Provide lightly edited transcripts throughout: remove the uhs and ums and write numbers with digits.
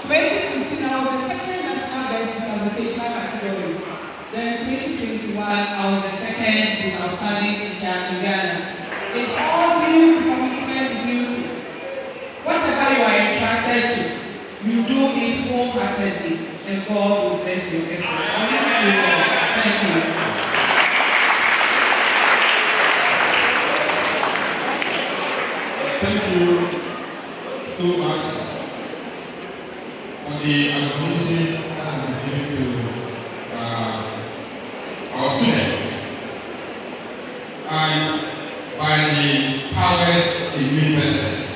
2015, I was the second national best in vocational category. Then 2021, I was the second most outstanding teacher in Ghana. It's all due to commitment beauty. Whatever you are entrusted to, you do it wholeheartedly, and God will bless your efforts. Thank you. Thank you so much for the opportunity that has been given to our students. And by the powers in universities,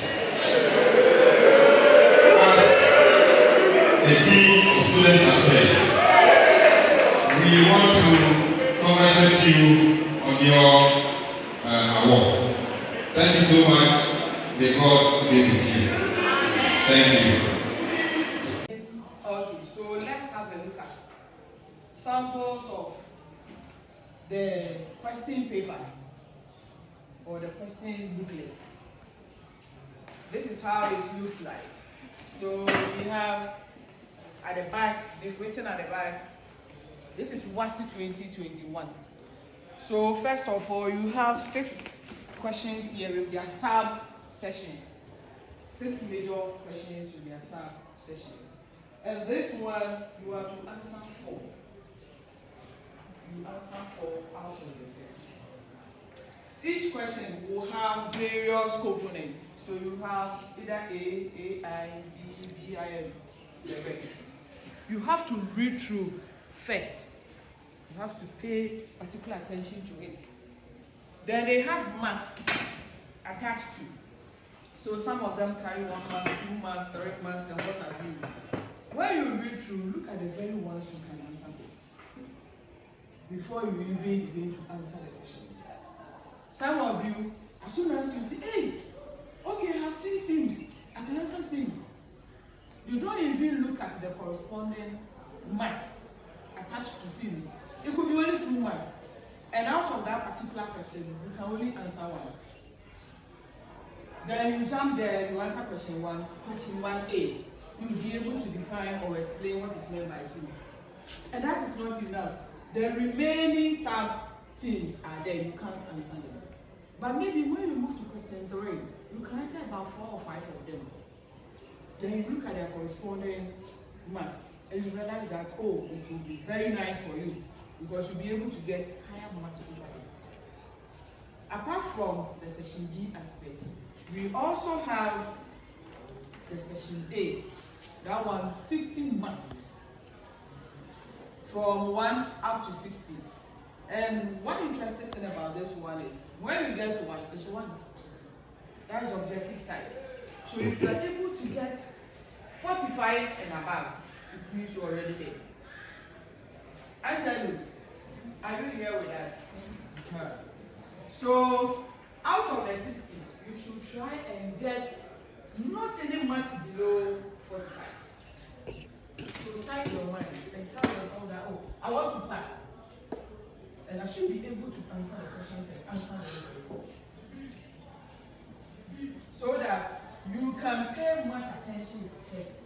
as the Dean of Students Affairs, we want to congratulate you on your award. Thank you so much. May God be with you. Thank you. Okay, so let's have a look at samples of the question paper or the question booklet. This is how it looks like. So we have at the back, they've written at the back, this is WASSCE 2021. So first of all, you have 6 questions here with their sub-sessions. 6 major questions with their sub-sessions. And this one, you have to answer 4. You answer 4 out of the 6. Each question will have various components. So you have either A, I, B, I, N, the rest. You have to read through first. You have to pay particular attention to it. Then they have marks attached to. So some of them carry 1 mark, 2 marks, 3 marks, and what have you. When you read through, look at the very ones you can answer best before you even begin to answer the questions. Some of you, as soon as you say, hey, okay, I have seen Sims, I can answer Sims. You don't even look at the corresponding mark attached to Sims. It could be only 2 marks. And out of that particular question, you can only answer 1. Then you jump there, you answer question 1, question 1A. You'll be able to define or explain what is meant by Sim. And that is not enough. The remaining sub-themes are there, you can't answer them. But maybe when you move to question 3, you can answer about 4 or 5 of them. Then you look at their corresponding marks, and you realize that, oh, it will be very nice for you, because you'll be able to get higher marks over it. Apart from the section B aspect, we also have the section A. That one, 16 marks. From 1 up to 60. And one interesting thing about this one is, when you get to 1, it's 1. That is objective type. So if you are able to get 45 and above, it means you're already there. Angelus, are you here with us? So, out of the 60, you should try and get not any mark below 45. So set your mind and tell yourself that, oh, I want to pass. And I should be able to answer the questions and answer them very well. So that you can pay much attention to text.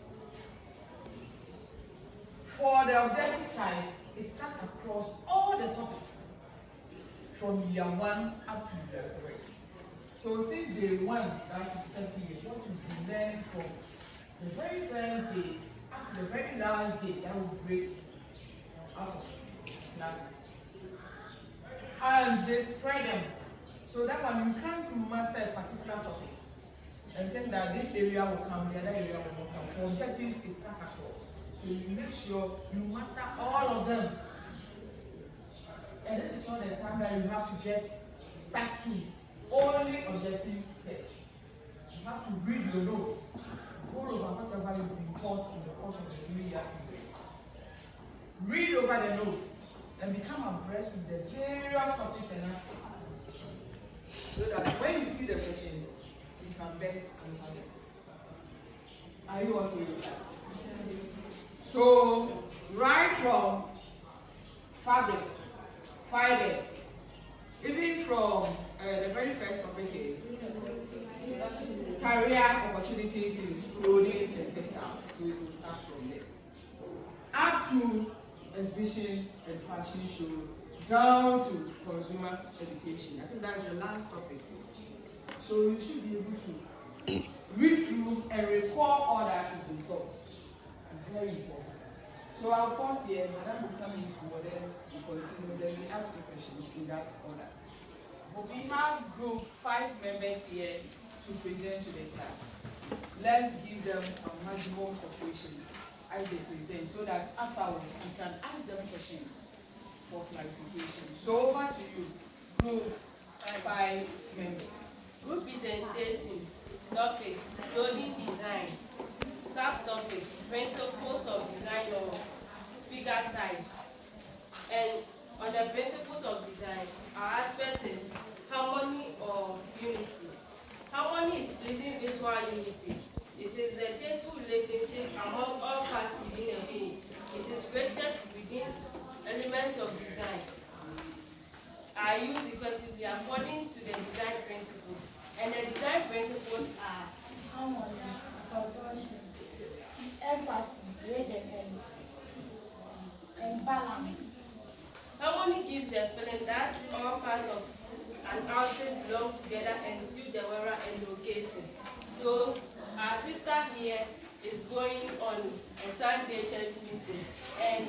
For the objective type, it cuts across all the topics from year 1 up to year 3. So since day 1 that you start here, what you can learn from the very first day up to the very last day, that will break out of classes. And they spread them. So that one, you can't master a particular topic and think that this area will come, the other area will not come. For objectives, it's cut across. So you make sure you master all of them. And this is not the time that you have to get stuck to only objective text. You have to read your notes, go over whatever you've been taught in the course of the 3-year period. Read over the notes and become abreast with the various topics and aspects. So that when you see the questions, you can best answer them. Are you okay with that? Yes. So, right from fabrics, fibers, even from the very first topic is career opportunities in clothing and textiles. So it will start from there. Up to exhibition and fashion show, down to consumer education. I think that's the last topic. So you should be able to read through and recall all that you've been taught. It's very important. So I'll pause here, Madam will come in for then we continue, then we ask the questions in that order. But we have group 5 members here to present to the class. Let's give them a maximum cooperation as they present so that afterwards we can ask them questions for clarification. So over to you, group 5 members. Group presentation, topic, clothing design. Subtopic, principles of design or figure types. And on the principles of design, our aspect is harmony or unity. Harmony is pleasing visual unity. It is the tasteful relationship among all parts within a being. It is created within elements of design. Are used effectively according to the design principles. And the design principles are harmony, proportion, emphasis, and balance. harmony gives the feeling that all parts of an outfit belong together and suit the wearer and location. So our sister here is going on a Sunday church meeting, and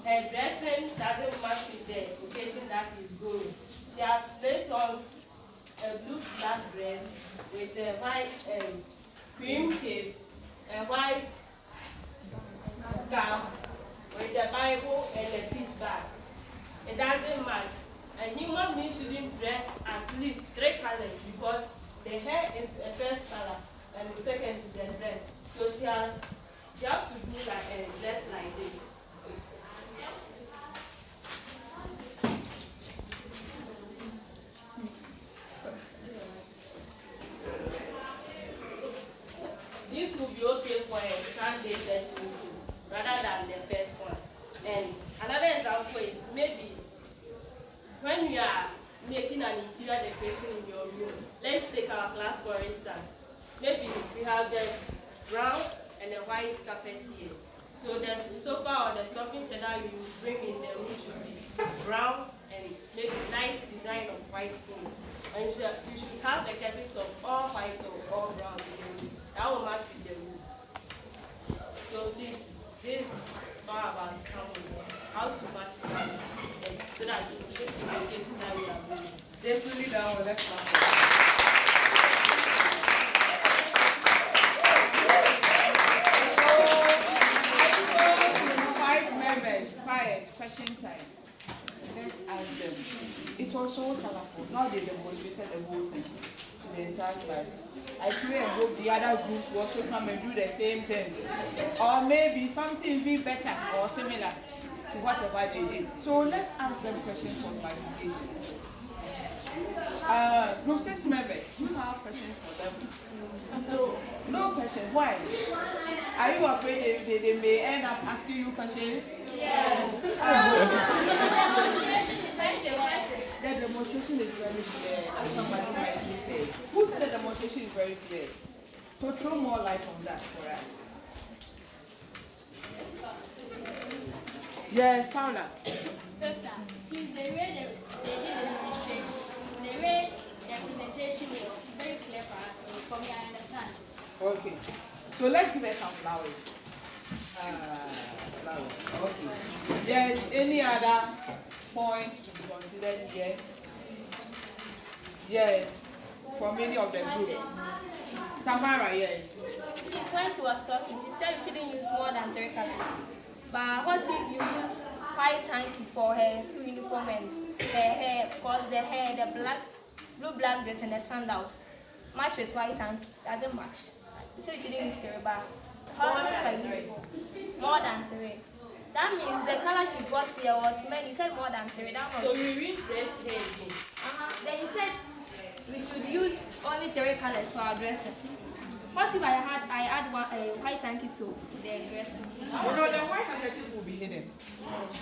her dressing doesn't match with the occasion that she's going. She has placed on a blue black dress with a white cream cape, a white scarf with a Bible and a peach bag. It doesn't match. A human being shouldn't dress at least 3 colors because the hair is a first color and the second is the dress. So she has to do like a dress like this. This will be okay for a Sunday church meeting rather than the first one. And another example is maybe when you are making an interior decoration in your room. Let's take our class for instance. Maybe we have the brown and the white carpet here. So the sofa or the stuffing chair that you bring in the room should be brown and maybe nice design of white skin. And you should have the curtains of all white or all brown in the room. That will match with the room. So this is all about how to match that so that you take the location that we are doing. Definitely that one, let's start. So, 5 members, quiet, question time. Let's ask them. It was so colorful. Now they demonstrated the whole thing to the entire class. I pray and hope the other groups will also come and do the same thing. Or maybe something even better or similar to whatever they did. So let's ask them questions for clarification. Group 6 members, do you have questions for them? No question. Why? Are you afraid they may end up asking you questions? Yes. The demonstration is very clear, as somebody rightly said. Who said the demonstration is very clear? So throw more light on that for us. Yes, Paula. Sister, please, the way they did the demonstration, the way the presentation was very clear for us, so for me I understand. Okay. So let's give her some flowers. Flowers. Okay. Yes, any other points to be considered here? Yes, from any of the groups. Tamara, yes. When she was talking, she said we shouldn't use more than 3 colors. But what if you use white hanky for her school uniform and her hair, because the hair, the blue black dress and the sandals match with white hanky, doesn't match. So you shouldn't use 3, but how much are you for? More than 3. That means the color she got here was many. You said more than 3. That was So we replaced her again. Then you said we should use only 3 colors for our dressing. What if I add one, white hanky to the dressing? You know, the white handkerchief will be hidden.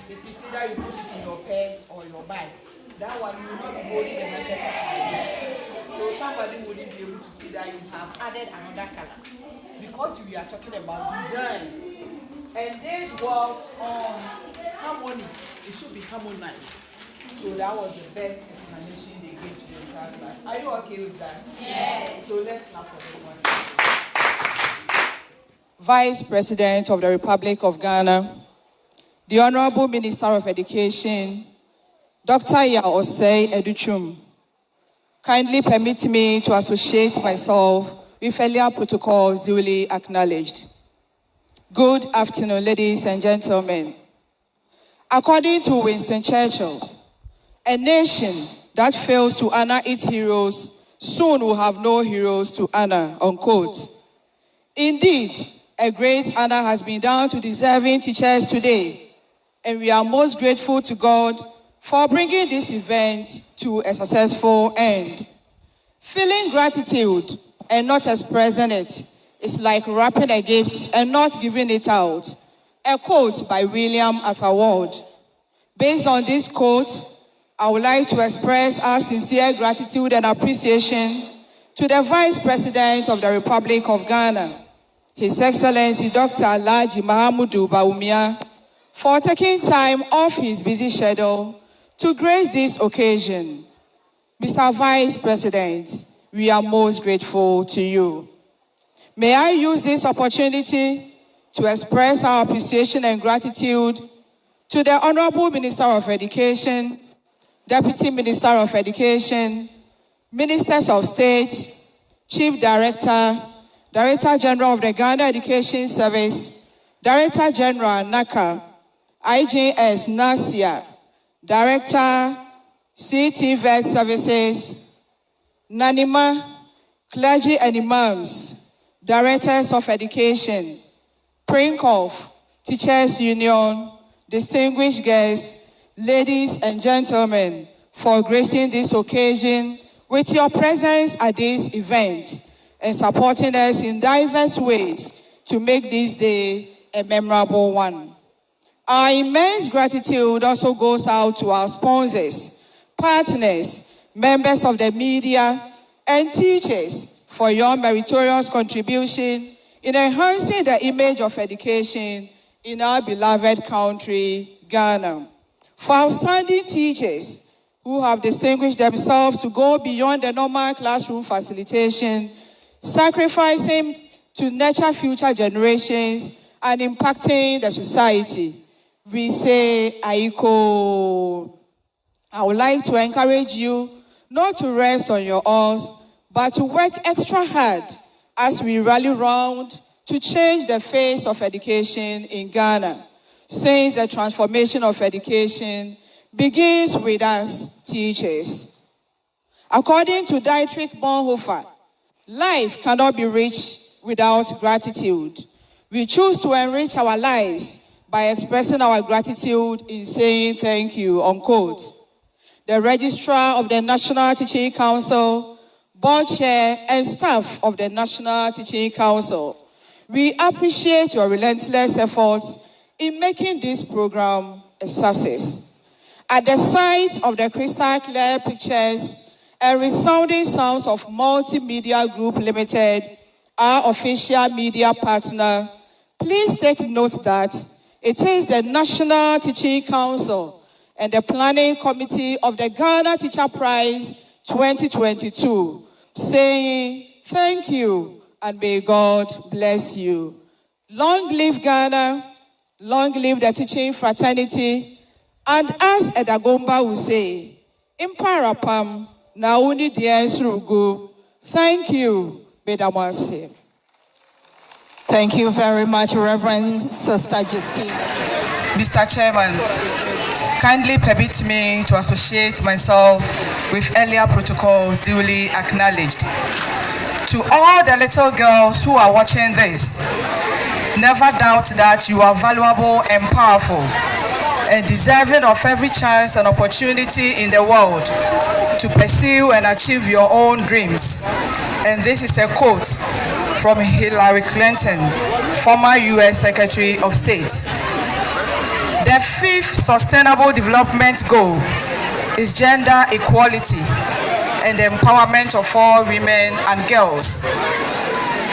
It is either you put it in your purse or your bag. That one you will not be holding the handkerchief like this. So somebody wouldn't be able to see that you have added another color. Because we are talking about design. And they worked on harmony. It should be harmonized. So that was the best explanation they gave to the entire class. Are you okay with that? Yes. So let's clap for them once again. Vice President of the Republic of Ghana, the Honorable Minister of Education, Dr. Yao Osei Educhum, kindly permit me to associate myself with earlier protocols duly acknowledged. Good afternoon, ladies and gentlemen. According to Winston Churchill, a nation that fails to honor its heroes soon will have no heroes to honor, unquote. Indeed, a great honor has been done to deserving teachers today, and we are most grateful to God for bringing this event to a successful end. Feeling gratitude and not expressing it is like wrapping a gift and not giving it out. A quote by William Atherward. Based on this quote, I would like to express our sincere gratitude and appreciation to the Vice President of the Republic of Ghana, His Excellency Dr. Alhaji Mahamudu Bawumia, for taking time off his busy schedule to grace this occasion. Mr. Vice President, we are most grateful to you. May I use this opportunity to express our appreciation and gratitude to the Honorable Minister of Education, Deputy Minister of Education, Ministers of State, Chief Director, Director General of the Ghana Education Service, Director General NACA, IJS NASIA, Director CT Vet Services, NANIMA, Clergy and Imams, Directors of Education, PRINCOF, Teachers Union, distinguished guests, ladies and gentlemen, for gracing this occasion with your presence at this event and supporting us in diverse ways to make this day a memorable one. Our immense gratitude also goes out to our sponsors, partners, members of the media, and teachers for your meritorious contribution in enhancing the image of education in our beloved country, Ghana. For outstanding teachers who have distinguished themselves to go beyond the normal classroom facilitation, sacrificing to nurture future generations and impacting the society, we say, Aiko. I would like to encourage you not to rest on your oars, but to work extra hard as we rally round to change the face of education in Ghana, since the transformation of education begins with us teachers. According to Dietrich Bonhoeffer, life cannot be rich without gratitude. We choose to enrich our lives by expressing our gratitude in saying thank you, unquote. The Registrar of the National Teaching Council, Board Chair, and staff of the National Teaching Council, we appreciate your relentless efforts in making this program a success. At the sight of the crystal clear pictures and resounding sounds of Multimedia Group Limited, our official media partner, please take note that it is the National Teaching Council and the Planning Committee of the Ghana Teacher Prize 2022 saying thank you and may God bless you. Long live Ghana, long live the teaching fraternity, and as Edagomba will say, Imparapam, Nauni Diensurugu, thank you, Bedamase. Thank you very much, Reverend Sister Justine. Mr. Chairman, kindly permit me to associate myself with earlier protocols duly acknowledged. To all the little girls who are watching this, never doubt that you are valuable and powerful and deserving of every chance and opportunity in the world to pursue and achieve your own dreams. And this is a quote from Hillary Clinton, former U.S. Secretary of State. The 5th Sustainable Development Goal is gender equality, and the empowerment of all women and girls.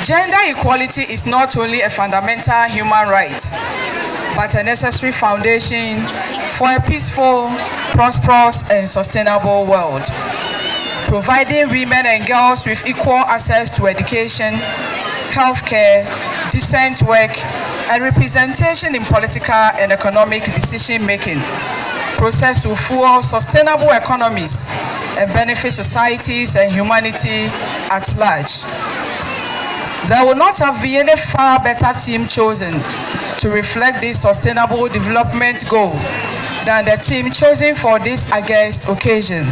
Gender equality is not only a fundamental human right, but a necessary foundation for a peaceful, prosperous, and sustainable world. Providing women and girls with equal access to education, healthcare, decent work, and representation in political and economic decision-making process will fuel sustainable economies and benefit societies and humanity at large. There will not have been any far better team chosen to reflect this sustainable development goal than the team chosen for this august occasion,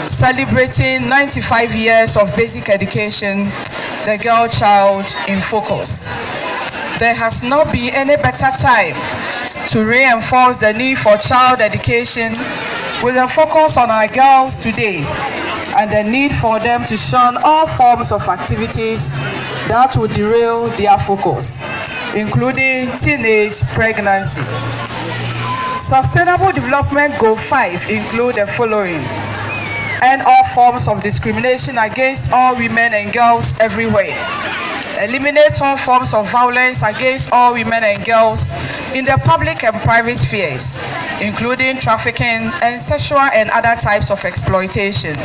celebrating 95 years of basic education, the girl child in focus. There has not been any better time to reinforce the need for child education with a focus on our girls today and the need for them to shun all forms of activities that would derail their focus, including teenage pregnancy. Sustainable Development Goal 5 include the following: end all forms of discrimination against all women and girls everywhere. Eliminate all forms of violence against all women and girls in the public and private spheres, including trafficking and sexual and other types of exploitation.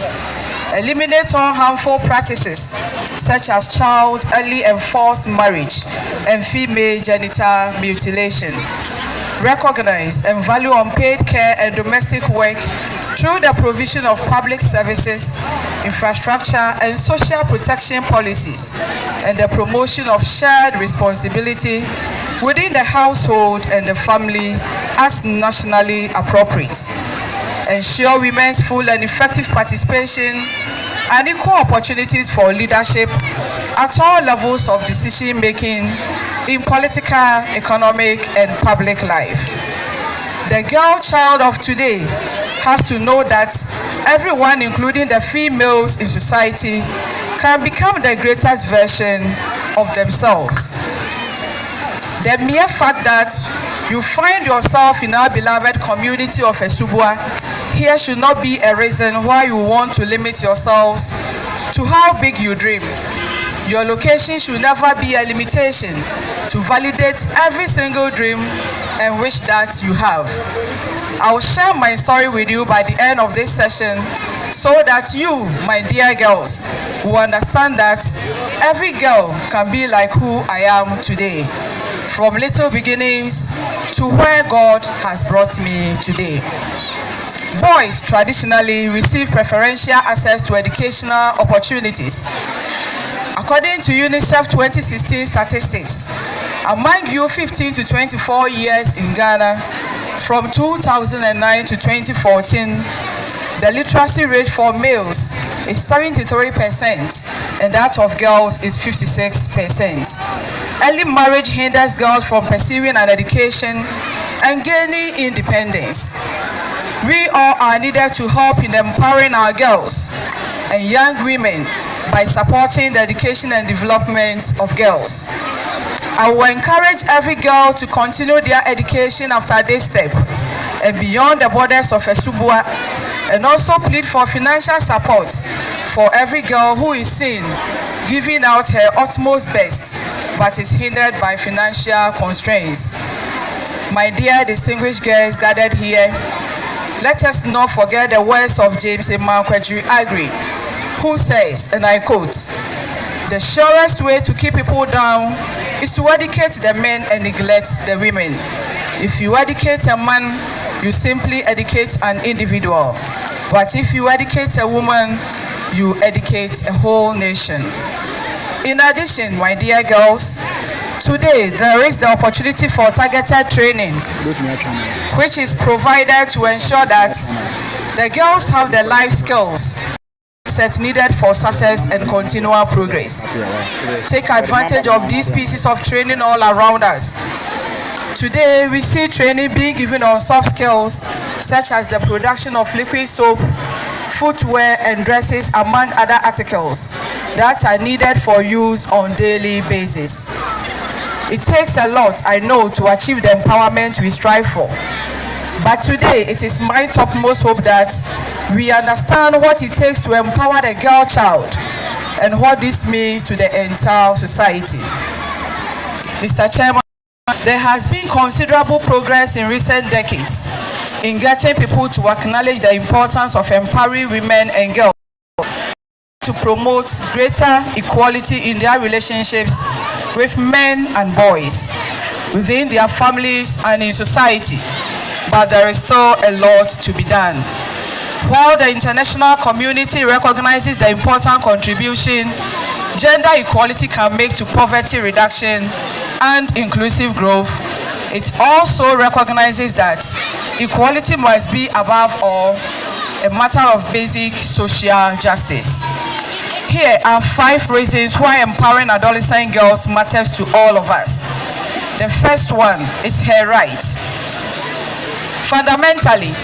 Eliminate all harmful practices such as child, early and forced marriage, and female genital mutilation. Recognize and value unpaid care and domestic work through the provision of public services, infrastructure, and social protection policies, and the promotion of shared responsibility within the household and the family as nationally appropriate. Ensure women's full and effective participation and equal opportunities for leadership at all levels of decision-making in political, economic, and public life. The girl child of today has to know that everyone, including the females in society, can become the greatest version of themselves. The mere fact that you find yourself in our beloved community of Esubua here should not be a reason why you want to limit yourselves to how big you dream. Your location should never be a limitation to validate every single dream and wish that you have. I will share my story with you by the end of this session so that you, my dear girls, will understand that every girl can be like who I am today, from little beginnings to where God has brought me today. Boys traditionally receive preferential access to educational opportunities. According to UNICEF 2016 statistics, among youth 15 to 24 years in Ghana, from 2009 to 2014, the literacy rate for males is 73% and that of girls is 56%. Early marriage hinders girls from pursuing an education and gaining independence. We all are needed to help in empowering our girls and young women by supporting the education and development of girls. I will encourage every girl to continue their education after this step and beyond the borders of Esubua, and also plead for financial support for every girl who is seen giving out her utmost best but is hindered by financial constraints. My dear distinguished guests gathered here, let us not forget the words of James Emankwejiri Agri, who says, and I quote, "The surest way to keep people down is to educate the men and neglect the women. If you educate a man, you simply educate an individual. But if you educate a woman, you educate a whole nation." In addition, my dear girls, today there is the opportunity for targeted training, which is provided to ensure that the girls have the life skills set needed for success and continual progress. Take advantage of these pieces of training all around us. Today, we see training being given on soft skills such as the production of liquid soap, footwear, and dresses, among other articles that are needed for use on a daily basis. It takes a lot, I know, to achieve the empowerment we strive for. But today, it is my topmost hope that we understand what it takes to empower the girl child and what this means to the entire society. Mr. Chairman, there has been considerable progress in recent decades in getting people to acknowledge the importance of empowering women and girls to promote greater equality in their relationships with men and boys, within their families and in society. But there is still a lot to be done. While the international community recognizes the important contribution gender equality can make to poverty reduction and inclusive growth, it also recognizes that equality must be above all a matter of basic social justice. Here are 5 reasons why empowering adolescent girls matters to all of us. The first one is her right. Fundamentally,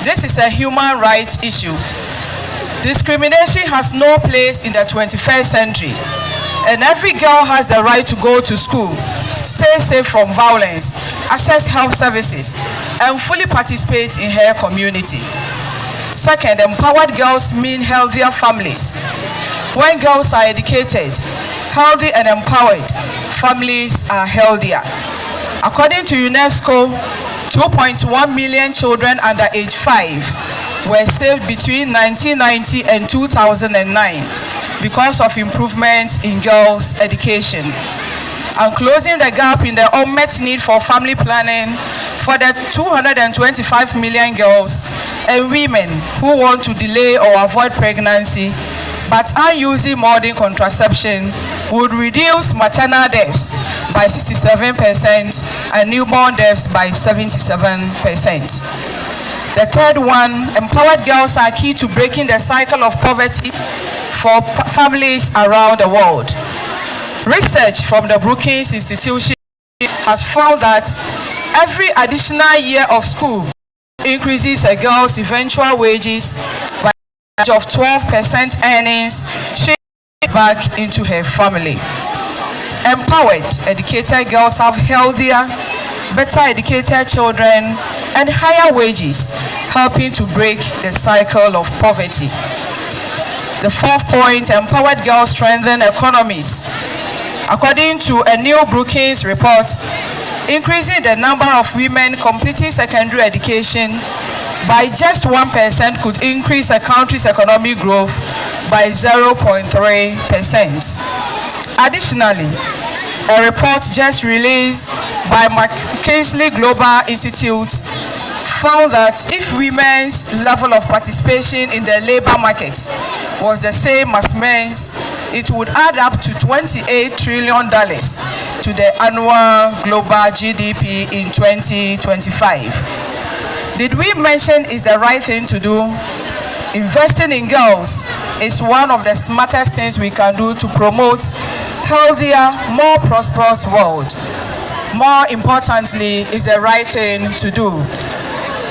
this is a human rights issue. Discrimination has no place in the 21st century, and every girl has the right to go to school, stay safe from violence, access health services, and fully participate in her community. Second, empowered girls mean healthier families. When girls are educated, healthy and empowered, families are healthier. According to UNESCO, 2.1 million children under age 5 were saved between 1990 and 2009 because of improvements in girls' education. And closing the gap in the unmet need for family planning for the 225 million girls and women who want to delay or avoid pregnancy but are using modern contraception would reduce maternal deaths by 67% and newborn deaths by 77%. The third one, empowered girls are key to breaking the cycle of poverty for families around the world. Research from the Brookings Institution has found that every additional year of school increases a girl's eventual wages by an average of 12% earnings she back into her family. Empowered, educated girls have healthier, better educated children and higher wages, helping to break the cycle of poverty. The fourth point, empowered girls strengthen economies. According to a new Brookings report, increasing the number of women completing secondary education by just 1% could increase a country's economic growth by 0.3%. Additionally, a report just released by McKinsey Global Institute found that if women's level of participation in the labor market was the same as men's, it would add up to $28 trillion to the annual global GDP in 2025. Did we mention is the right thing to do? Investing in girls is one of the smartest things we can do to promote healthier, more prosperous world. More importantly, is the right thing to do.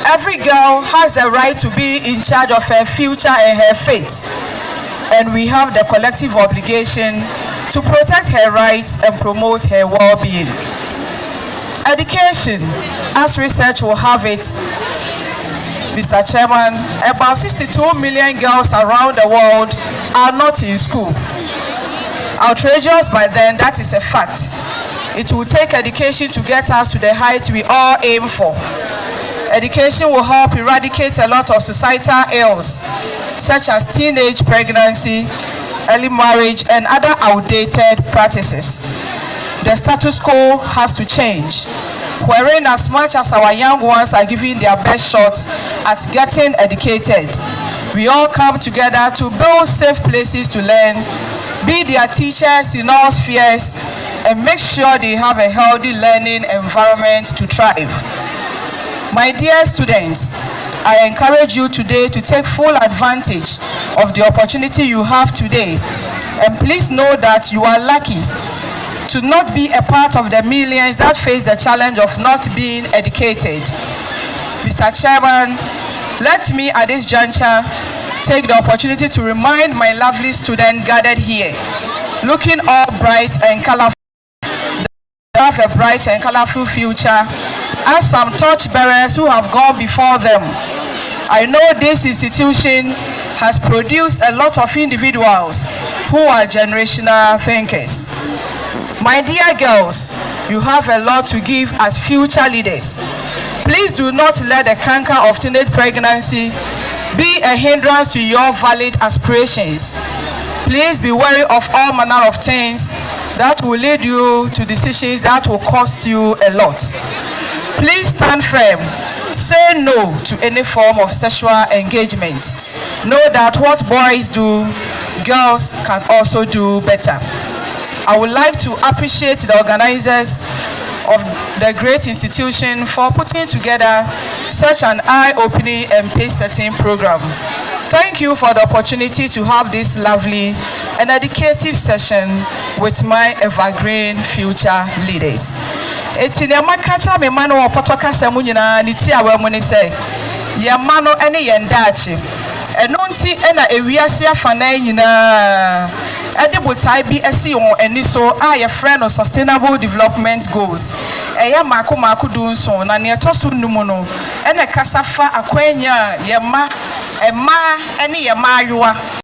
Every girl has the right to be in charge of her future and her fate, and we have the collective obligation to protect her rights and promote her well-being. Education, as research will have it, Mr. Chairman, about 62 million girls around the world are not in school. Outrageous, but then that is a fact. It will take education to get us to the height we all aim for. Education will help eradicate a lot of societal ills, such as teenage pregnancy, early marriage, and other outdated practices. The status quo has to change, wherein as much as our young ones are giving their best shots at getting educated, we all come together to build safe places to learn, be their teachers in all spheres, and make sure they have a healthy learning environment to thrive. My dear students, I encourage you today to take full advantage of the opportunity you have today, and please know that you are lucky to not be a part of the millions that face the challenge of not being educated. Mr. Chairman, let me at this juncture take the opportunity to remind my lovely students gathered here, looking all bright and colorful, they have a bright and colorful future as some torch bearers who have gone before them. I know this institution has produced a lot of individuals who are generational thinkers. My dear girls, you have a lot to give as future leaders. Please do not let the canker of teenage pregnancy be a hindrance to your valid aspirations. Please be wary of all manner of things that will lead you to decisions that will cost you a lot. Please stand firm. Say no to any form of sexual engagement. Know that what boys do, girls can also do better. I would like to appreciate the organizers of the great institution for putting together such an eye-opening and pace-setting program. Thank you for the opportunity to have this lovely and educative session with my evergreen future leaders. Eti ne makacha me mano opotoka semu nyina ni ti awa mu ni se ye mano ene ye ndaachi eno nti ena ewiase afana nyina ede botai bi esi won eni so a ye friend of sustainable development goals eye mako du nso na ne etoso numu no ene kasafa akwanya ye ma ema ene ye maayoa